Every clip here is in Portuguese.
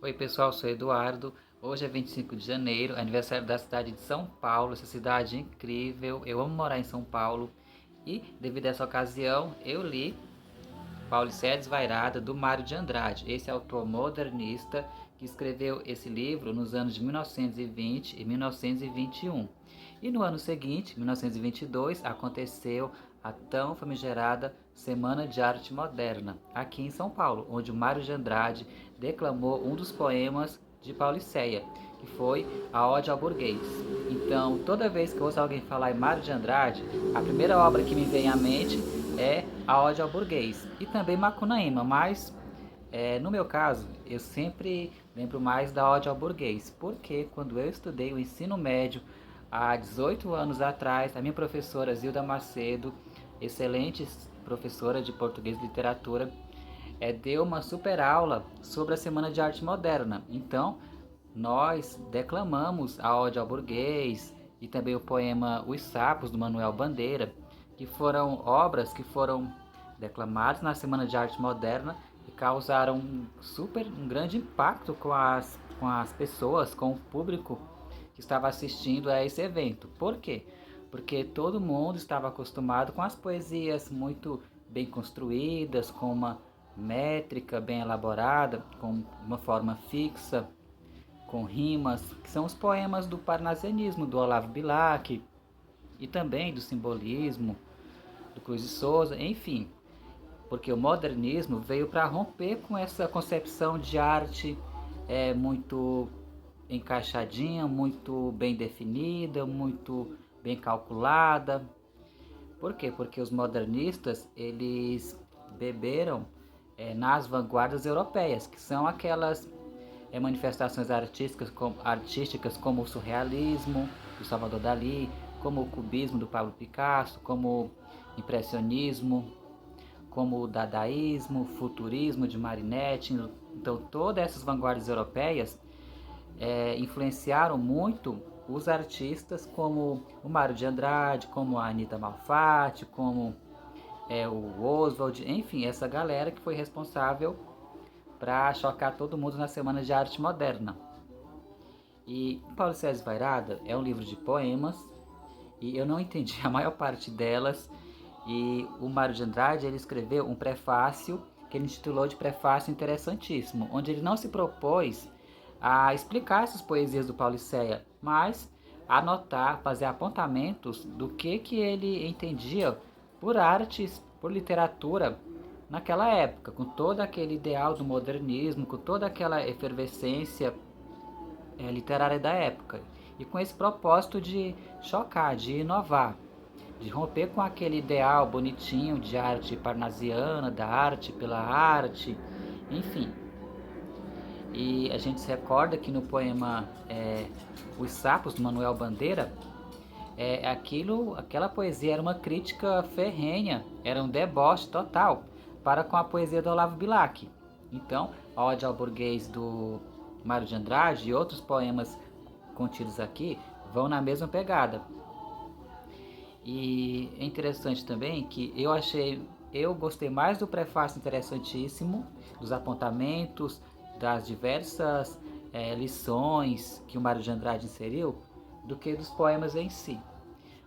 Oi pessoal, sou Eduardo. Hoje é 25 de janeiro, aniversário da cidade de São Paulo, essa cidade incrível. Eu amo morar em São Paulo e, devido a essa ocasião, eu li Paulicéia Desvairada, do Mário de Andrade. Esse autor modernista que escreveu esse livro nos anos de 1920 e 1921. E no ano seguinte, 1922, aconteceu a tão famigerada Semana de Arte Moderna, aqui em São Paulo, onde o Mário de Andrade declamou um dos poemas de Paulicéia, que foi a Ode ao Burguês. Então, toda vez que eu ouço alguém falar em Mário de Andrade, a primeira obra que me vem à mente é a Ode ao Burguês e também Macunaíma, mas no meu caso, eu sempre lembro mais da Ode ao Burguês, porque quando eu estudei o ensino médio há 18 anos atrás, a minha professora Zilda Macedo, excelente professora de português e literatura, deu uma super aula sobre a Semana de Arte Moderna. Então, nós declamamos a Ode ao Burguês e também o poema Os Sapos, do Manuel Bandeira, que foram obras que foram declamadas na Semana de Arte Moderna e causaram um grande impacto com as pessoas, com o público que estava assistindo a esse evento. Por quê? Porque todo mundo estava acostumado com as poesias muito bem construídas, com uma métrica bem elaborada, com uma forma fixa, com rimas, que são os poemas do parnasianismo, do Olavo Bilac, e também do simbolismo, do Cruz de Souza, enfim, porque o modernismo veio para romper com essa concepção de arte muito encaixadinha, muito bem definida, muito bem calculada. Por quê? Porque os modernistas, eles beberam nas vanguardas europeias, que são aquelas manifestações artísticas como o surrealismo, do Salvador Dalí, como o cubismo, do Pablo Picasso, como o impressionismo, como o dadaísmo, futurismo de Marinetti. Então, todas essas vanguardas europeias influenciaram muito os artistas como o Mário de Andrade, como a Anita Malfatti, como o Oswald, enfim, essa galera que foi responsável para chocar todo mundo na Semana de Arte Moderna. E Paulo César Vairada é um livro de poemas e eu não entendi a maior parte delas. E o Mário de Andrade ele escreveu um prefácio que ele intitulou de Prefácio Interessantíssimo, onde ele não se propôs a explicar essas poesias do Paulicéia, mas anotar, fazer apontamentos do que ele entendia por artes, por literatura naquela época, com todo aquele ideal do modernismo, com toda aquela efervescência literária da época, e com esse propósito de chocar, de inovar, de romper com aquele ideal bonitinho de arte parnasiana, da arte pela arte, enfim. E a gente se recorda que no poema Os Sapos, do Manuel Bandeira, aquela poesia era uma crítica ferrenha, era um deboche total para com a poesia do Olavo Bilac. Então, a Ode ao Burguês do Mário de Andrade e outros poemas contidos aqui vão na mesma pegada. E é interessante também que eu gostei mais do prefácio interessantíssimo, dos apontamentos, das diversas lições que o Mário de Andrade inseriu, do que dos poemas em si.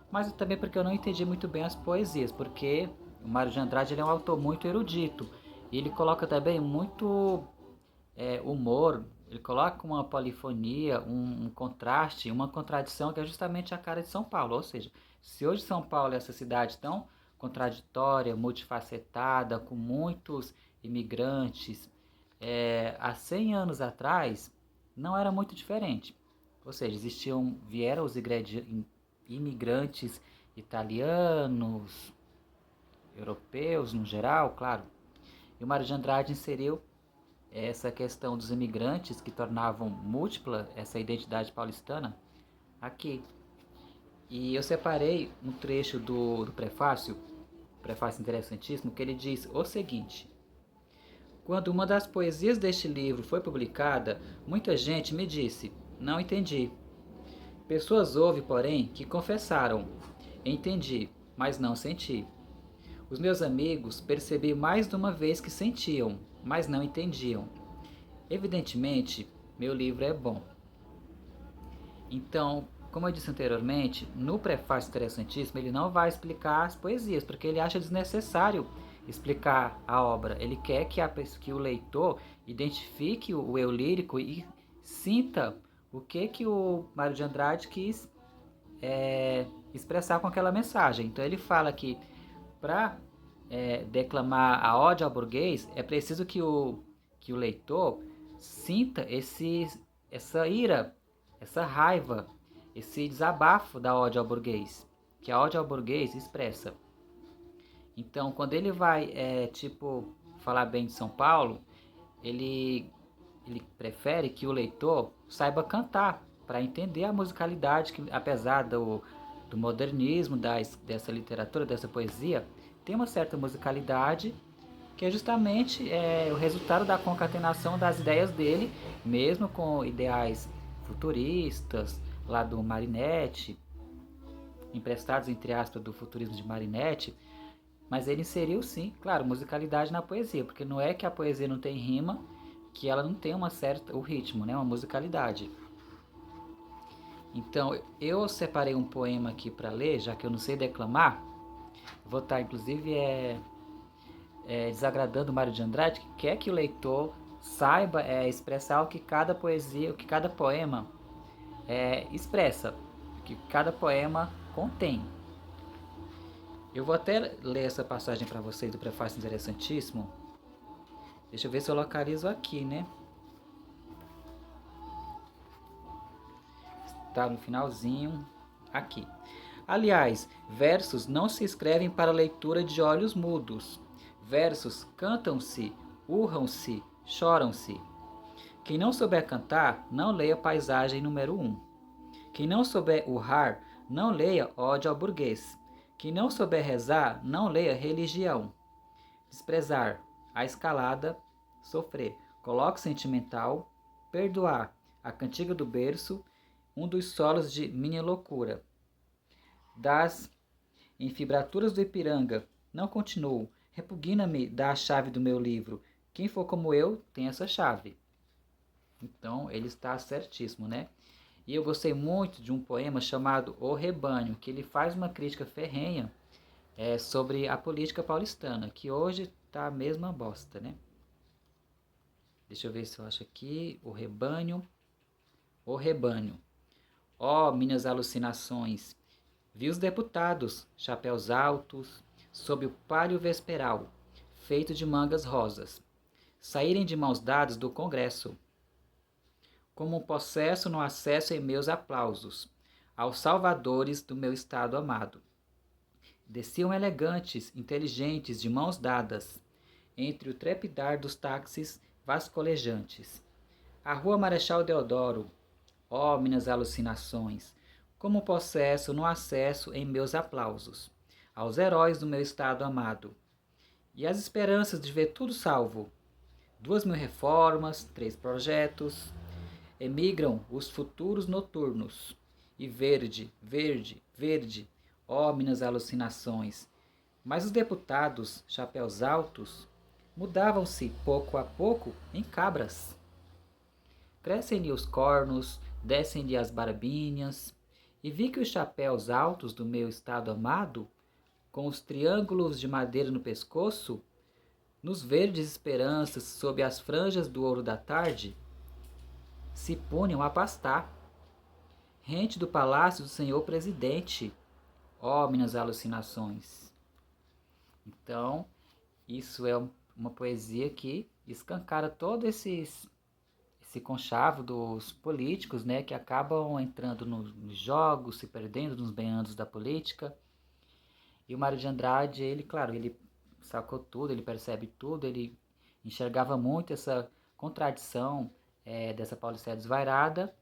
Mas também porque eu não entendi muito bem as poesias, porque o Mário de Andrade ele é um autor muito erudito, e ele coloca também muito humor, ele coloca uma polifonia, um contraste, uma contradição que é justamente a cara de São Paulo. Ou seja, se hoje São Paulo é essa cidade tão contraditória, multifacetada, com muitos imigrantes, há 100 anos atrás não era muito diferente. Ou seja, vieram os imigrantes italianos, europeus no geral, claro. E o Mário de Andrade inseriu essa questão dos imigrantes que tornavam múltipla essa identidade paulistana aqui. E eu separei um trecho do prefácio interessantíssimo, que ele diz o seguinte: quando uma das poesias deste livro foi publicada, muita gente me disse, não entendi. Pessoas houve, porém, que confessaram, entendi, mas não senti. Os meus amigos percebi mais de uma vez que sentiam, mas não entendiam. Evidentemente, meu livro é bom. Então, como eu disse anteriormente, no prefácio interessantíssimo ele não vai explicar as poesias, porque ele acha desnecessário explicar a obra. Ele quer que o leitor identifique o eu lírico e sinta o que o Mário de Andrade quis expressar com aquela mensagem. Então ele fala que para declamar a ode ao burguês é preciso que o leitor sinta essa ira, essa raiva, esse desabafo da ode ao burguês, que a ode ao burguês expressa. Então, quando ele vai, falar bem de São Paulo, ele, ele prefere que o leitor saiba cantar, para entender a musicalidade, que apesar do modernismo, dessa literatura, dessa poesia, tem uma certa musicalidade, que é justamente o resultado da concatenação das ideias dele, mesmo com ideais futuristas, lá do Marinetti, emprestados, entre aspas, do futurismo de Marinetti, mas ele inseriu sim, claro, musicalidade na poesia, porque não é que a poesia não tem rima, que ela não tem o ritmo, né, uma musicalidade. Então, eu separei um poema aqui para ler, já que eu não sei declamar. Vou estar, inclusive, desagradando o Mário de Andrade, que quer que o leitor saiba expressar o que cada poesia, o que cada poema expressa, o que cada poema contém. Eu vou até ler essa passagem para vocês do prefácio interessantíssimo. Deixa eu ver se eu localizo aqui, né? Está no finalzinho, aqui. Aliás, versos não se escrevem para leitura de olhos mudos. Versos cantam-se, urram-se, choram-se. Quem não souber cantar, não leia Paisagem número 1. Quem não souber urrar, não leia Ode ao Burguês. Quem não souber rezar, não leia Religião. Desprezar, a escalada, sofrer. Coloque sentimental, perdoar, a cantiga do berço, um dos solos de minha loucura. Das enfibraturas do Ipiranga, não continuo, repugna-me dar a chave do meu livro. Quem for como eu, tem essa chave. Então, ele está certíssimo, né? E eu gostei muito de um poema chamado O Rebanho, que ele faz uma crítica ferrenha sobre a política paulistana, que hoje tá a mesma bosta, né? Deixa eu ver se eu acho aqui. O Rebanho. O Rebanho. Ó, minhas alucinações! Vi os deputados, chapéus altos, sob o pálio vesperal, feito de mangas rosas, saírem de mãos dadas do Congresso, como um possesso no acesso em meus aplausos, aos salvadores do meu estado amado. Desciam elegantes, inteligentes, de mãos dadas, entre o trepidar dos táxis vascolejantes. A rua Marechal Deodoro, ó minhas alucinações, como possesso no acesso em meus aplausos, aos heróis do meu estado amado. E as esperanças de ver tudo salvo, 2.000 reformas, 3 projetos, emigram os futuros noturnos, e verde, verde, verde, ó minhas alucinações. Mas os deputados, chapéus altos, mudavam-se pouco a pouco em cabras. Crescem-lhe os cornos, descem-lhe as barbinhas, e vi que os chapéus altos do meu estado amado, com os triângulos de madeira no pescoço, nos verdes esperanças sob as franjas do ouro da tarde, se punham a pastar. Rente do palácio do senhor presidente, ó minhas alucinações. Então, isso é uma poesia que escancara todo esse conchavo dos políticos, né, que acabam entrando nos jogos, se perdendo nos meandros da política. E o Mário de Andrade, ele, claro, ele sacou tudo, ele percebe tudo, ele enxergava muito essa contradição dessa Paulicéia desvairada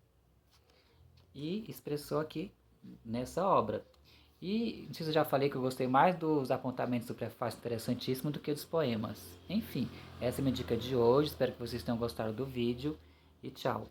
e expressou aqui nessa obra. E não sei se eu já falei que eu gostei mais dos apontamentos do prefácio interessantíssimo do que dos poemas. Enfim, essa é a minha dica de hoje, espero que vocês tenham gostado do vídeo e tchau!